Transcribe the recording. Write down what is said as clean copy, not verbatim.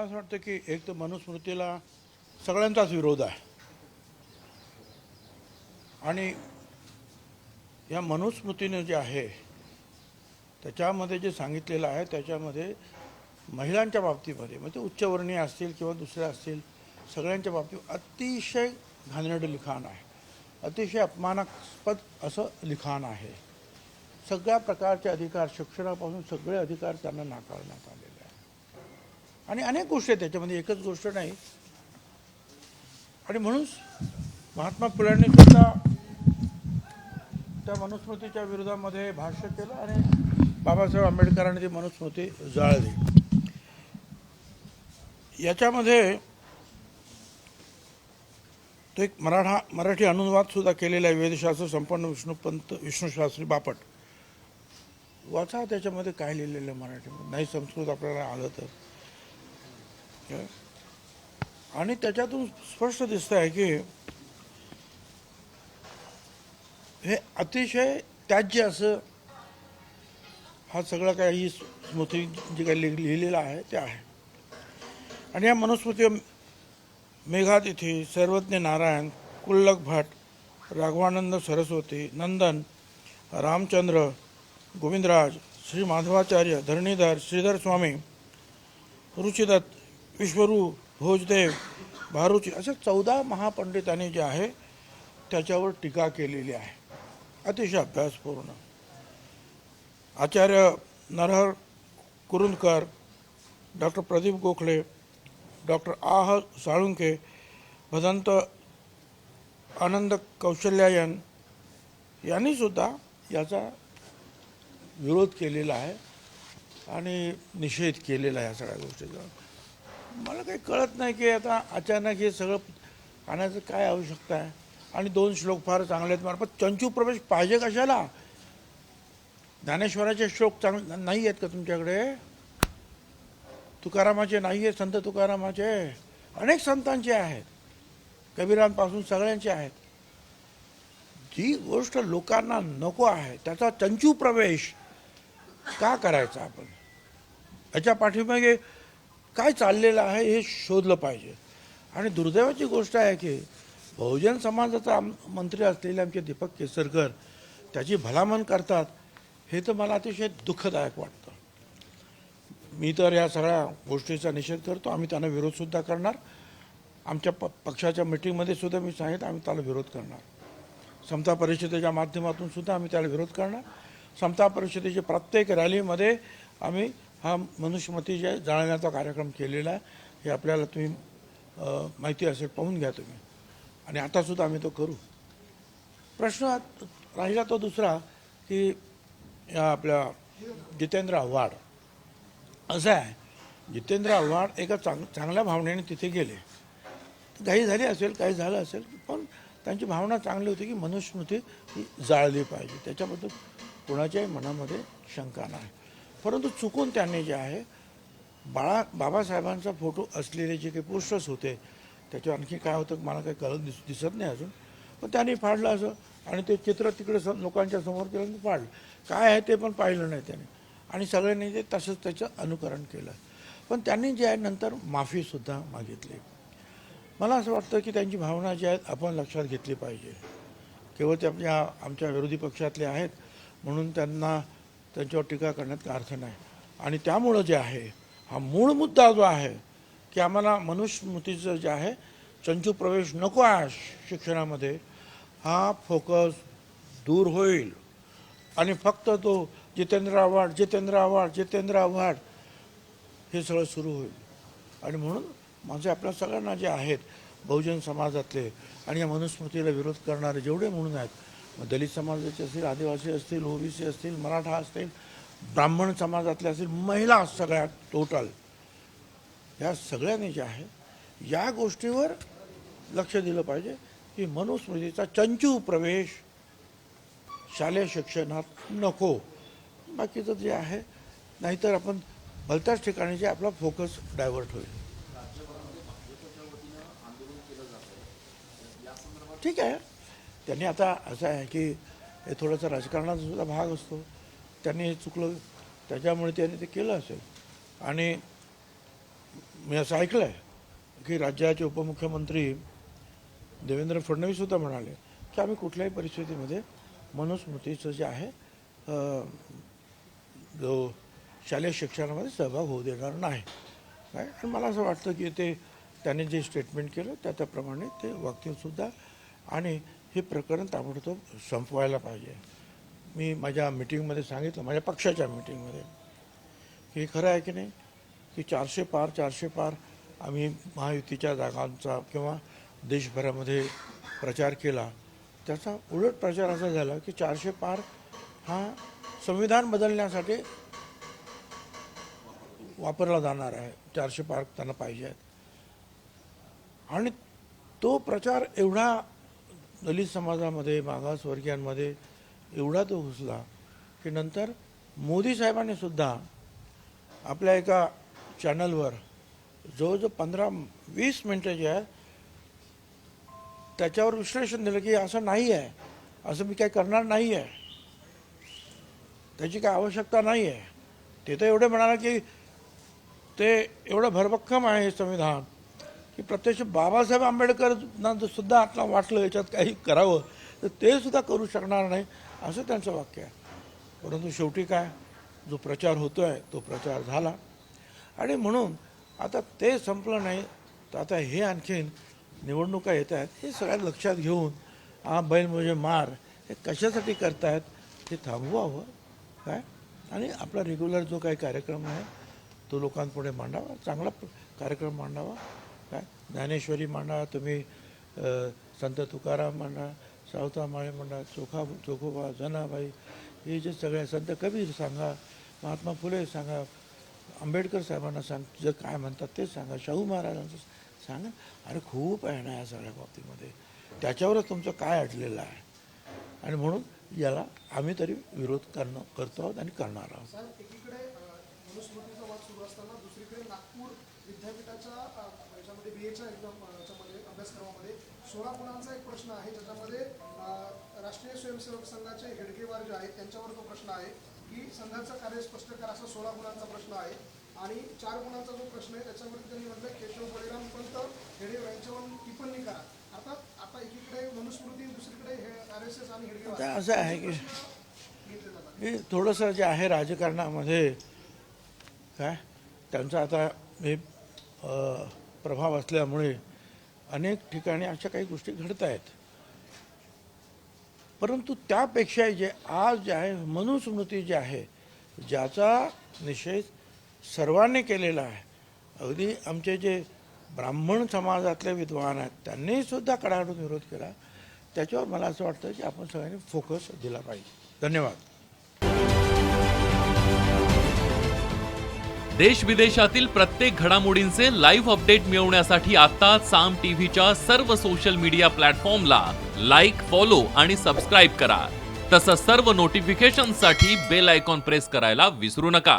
असं वाटतं की एक तर मनुस्मृतीला सगळ्यांचाच विरोध आहे आणि या मनुस्मृतीने जे आहे त्याच्यामध्ये जे सांगितलेलं आहे त्याच्यामध्ये महिलांच्या बाबतीमध्ये मग ते उच्चवर्णीय असतील किंवा दुसरे असतील सगळ्यांच्या बाबतीत अतिशय घाणेरडं लिखाण आहे, अतिशय अपमानास्पद असं लिखाण आहे. सगळ्या प्रकारचे अधिकार शिक्षणापासून सगळे अधिकार त्यांना नाकारण्यात आलेले आहेत आणि अनेक गोष्टी आहेत त्याच्यामध्ये, एकच गोष्ट नाही. आणि म्हणून महात्मा फुल्यांनी सुद्धा त्या मनुस्मृतीच्या विरोधामध्ये भाष्य केलं आणि बाबासाहेब आंबेडकरांनी ती मनुस्मृती जाळली. याच्यामध्ये तो एक मराठी अनुवाद सुद्धा केलेला आहे, वेदशास्त्र संपन्न विष्णुशास्त्री बापट. वाचा त्याच्यामध्ये काय लिहिलेलं आहे मराठीमध्ये, नाही संस्कृत आपल्याला आलं तर. आणि त्याच्यातून स्पष्ट दिसत आहे की हे अतिशय त्याज्य असं हा सगळं काही स्मृती जे काही लिहिलेलं आहे ते आहे. आणि या मनुस्मृती मेघातिथी, सर्वज्ञ नारायण, कुल्लक भट, राघवानंद सरस्वती, नंदन, रामचंद्र, गोविंदराज, श्री माधवाचार्य, धरणीधर, श्रीधर स्वामी, रुचिदत्त, विश्वरू, भोजदेव, भारुची असे 14 महापंडितांनी जे आहे त्याच्यावर टीका केलेली आहे, अतिशय अभ्यासपूर्ण. आचार्य नरहर कुरुंदकर, डॉक्टर प्रदीप गोखले, डॉक्टर आह साळुंके, भदंत आनंद कौशल्यायन यांनी सुद्धा याचा विरोध केलेला आहे आणि निषेध केलेला आहे या सगळ्या गोष्टीचा. मला काही कळत नाही की आता अचानक हे सगळं आणायचं काय आवश्यकता आहे. आणि 2 श्लोक फार चांगले आहेत मला, पण चंचू प्रवेश पाहिजे कशाला? ज्ञानेश्वराचे श्लोक चांगले नाही आहेत का तुमच्याकडे? तुकारामाचे नाही आहेत, संत तुकारामाचे अनेक संतांचे आहेत, कबीरांपासून सगळ्यांचे आहेत. जी गोष्ट लोकांना नको आहे त्याचा चंचू प्रवेश का करायचा आपण? याच्या पाठीमागे काय चाललेलं आहे हे शोधलं पाहिजे. आणि दुर्दैवाची गोष्ट आहे की बहुजन समाजाचा मंत्री असलेले आमचे दीपक केसरकर त्याची भलामण करतात, हे तर मला अतिशय दुःखदायक वाटतं. मी तर या सगळ्या गोष्टीचा निषेध करतो. आम्ही त्यांना विरोधसुद्धा करणार. आमच्या पक्षाच्या मिटिंगमध्ये सुद्धा मी सांगितलं आम्ही त्याला विरोध करणार. समता परिषदेच्या माध्यमातून सुद्धा आम्ही त्याला विरोध करणार. समता परिषदेच्या प्रत्येक रॅलीमध्ये आम्ही हा मनुस्मृती जे जाळण्याचा कार्यक्रम केलेला आहे हे आपल्याला तुम्ही माहिती असेल, पाहून घ्या तुम्ही. आणि आतासुद्धा आम्ही तो करू. प्रश्न राहिला तो दुसरा की या आपल्या जितेंद्र आव्हाड. असं आहे, जितेंद्र आव्हाड एका चांगल्या भावनेने तिथे गेले. घाई झाली असेल, काही झालं असेल, पण त्यांची भावना चांगली होती की मनुस्मृती ही जाळली पाहिजे, त्याच्याबद्दल कोणाच्याही मनामध्ये शंका नाही. परंतु चुकून त्यांनी जे आहे बाबासाहेबांचा फोटो असलेले जे काही पोस्टर्स होते त्याच्यावर आणखी काय होतं मला काही कळत दिसत नाही अजून, पण त्यांनी फाडलं असं आणि ते चित्र तिकडे लोकांच्या समोर केलं आणि फाडलं. काय आहे ते पण पाहिलं नाही त्याने आणि सगळ्यांनी ते तसंच त्याचं अनुकरण केलं. पण त्यांनी जे आहे नंतर माफीसुद्धा मागितली. मला असं वाटतं की त्यांची भावना जी आहेत आपण लक्षात घेतली पाहिजे. केवळ ते आमच्या विरोधी पक्षातले आहेत म्हणून त्यांना त्यांच्यावर टीका करण्यात अर्थ नाही. आणि त्यामुळं जे आहे हा मूळ मुद्दा जो आहे की आम्हाला मनुस्मृतीचं जे आहे चंचू प्रवेश नको आहे शिक्षणामध्ये, हा फोकस दूर होईल आणि फक्त तो जितेंद्र आव्हाड हे सगळं सुरू होईल. आणि म्हणून माझे आपल्या सगळ्यांना जे आहेत बहुजन समाजातले आणि या मनुस्मृतीला विरोध करणारे जेवढे म्हणून आहेत, मग दलित समाजाचे असतील, आदिवासी असतील, ओबीसी असतील, मराठा असतील, ब्राह्मण समाजातले असतील, महिला सगळ्या टोटल, या सगळ्यांनी जे आहे या गोष्टीवर लक्ष दिलं पाहिजे की मनुस्मृतीचा चंचू प्रवेश शालेय शिक्षणात नको. बाकीचं जे आहे नाहीतर आपण भलत्याच ठिकाणी जे आपला फोकस डायव्हर्ट होईल. ठीक आहे, त्यांनी आता असं आहे की हे थोडंसं राजकारणाचा सुद्धा भाग असतो. त्यांनी हे चुकलं त्याच्यामुळे त्यांनी ते केलं असेल. आणि मी असं ऐकलं आहे की राज्याचे उपमुख्यमंत्री देवेंद्र फडणवीस सुद्धा म्हणाले की आम्ही कुठल्याही परिस्थितीमध्ये मनुस्मृतीचं जे आहे जो शालेय शिक्षणामध्ये सहभाग होऊ देणार नाही काय. आणि मला असं वाटतं की ते त्यांनी जे स्टेटमेंट केलं त्याप्रमाणे ते वागतीलसुद्धा आणि हे प्रकरण ताबडतोब संपवायला पाहिजे. मी माझ्या मिटिंगमध्ये सांगितलं, माझ्या पक्षाच्या मिटिंगमध्ये, की हे खरं आहे की नाही की 400 पार आम्ही महायुतीच्या जागांचा किंवा देशभरामध्ये प्रचार केला. त्याचा उलट प्रचार असा झाला की 400 पार हा संविधान बदलण्यासाठी वापरला जाणार आहे. 400 पार त्यांना पाहिजे आहेत. आणि तो प्रचार एवढा दलित समाजामध्ये, मागासवर्गीयांमध्ये एवढा तो घुसला की नंतर मोदी साहेबांनी सुद्धा आपल्या एका चॅनलवर जवळजवळ 15-20 मिनटं जे आहे त्याच्यावर विश्लेषण दिलं की असं नाही आहे, असं मी काय करणार नाही आहे, त्याची काय आवश्यकता नाही आहे. ते तर एवढे म्हणाले की ते एवढं भरभक्कम आहे हे संविधान की प्रत्यक्ष बाबासाहेब आंबेडकरांना सुद्धा आता वाटलं याच्यात काही करावं तर ते सुद्धा करू शकणार नाही असं त्यांचं वाक्य आहे. परंतु शेवटी काय, जो प्रचार होतो आहे तो प्रचार झाला. आणि म्हणून आता ते संपलं नाही तर आता हे आणखीन निवडणुका येत आहेत, हे सगळ्यात लक्षात घेऊन हा बैल म्हणजे मार हे कशासाठी करतायत हे थांबवावं काय. आणि आपला रेग्युलर जो काही कार्यक्रम आहे तो लोकांपुढे मांडावा, चांगला कार्यक्रम मांडावा काय. ज्ञानेश्वरी मांडा तुम्ही, संत तुकाराम मांडा, सावता माळे मांडा, चोखोबा, जनाबाई, हे जे सगळे, संत कबीर सांगा, महात्मा फुले सांगा, आंबेडकर साहेबांना जर काय म्हणतात ते सांगा, शाहू महाराजांचं सांगा. अरे खूप आहे ना या सगळ्या बाबतीमध्ये, त्याच्यावरच तुमचं काय अडलेलं आहे. आणि म्हणून याला आम्ही तरी विरोध करतो आहोत आणि करणार आहोत. एकीकडे मनुस्मृतीचा वाद सुरू असताना दुसरीकडे नागपूर विद्यापीठाच्या याच्यामध्ये BAच्या याच्यामध्ये अभ्यासक्रमामध्ये 16 गुणांचा एक प्रश्न आहे, ज्याच्यामध्ये राष्ट्रीय स्वयंसेवक संघाचे हेडगेवार जे आहेत त्यांच्यावर तो प्रश्न आहे की संघाचं कार्य स्पष्ट करा, असा 16 गुणांचा प्रश्न आहे. आणि 4 गुणांचा जो प्रश्न आहे त्याच्यामध्ये त्यांनी म्हटलं केशव बळीराम पंत हेडे यांच्यावर टिप्पणी करा. अर्थात आता एकीकडे मनुस्मृती, दुसरीकडे RSS आणि हेडगेवार असं आहे की थोडंसं जे आहे राजकारणामध्ये काय त्यांचा आता हे प्रभाव असल्यामुळे अनेक ठिकाणी अशा काही गोष्टी घडत आहेत. परंतु त्यापेक्षा जे आज जे आहे मनुस्मृती जी आहे ज्याचा निषेध सर्वांनी केलेला आहे, अगदी आमचे जे ब्राह्मण समाजातले विद्वान आहेत त्यांनी सुद्धा कडाडून विरोध केला. त्याच्यावर मला असं वाटतं की आपण सगळ्यांनी फोकस दिला पाहिजे. धन्यवाद. देश विदेशातील प्रत्येक घडामोडींचे लाईव्ह अपडेट मिळवण्यासाठी आता साम टीव्हीच्या सर्व सोशल मीडिया प्लॅटफॉर्मला लाईक, फॉलो आणि सबस्क्राईब करा. तसंच सर्व नोटिफिकेशनसाठी बेल आयकॉन प्रेस करायला विसरू नका.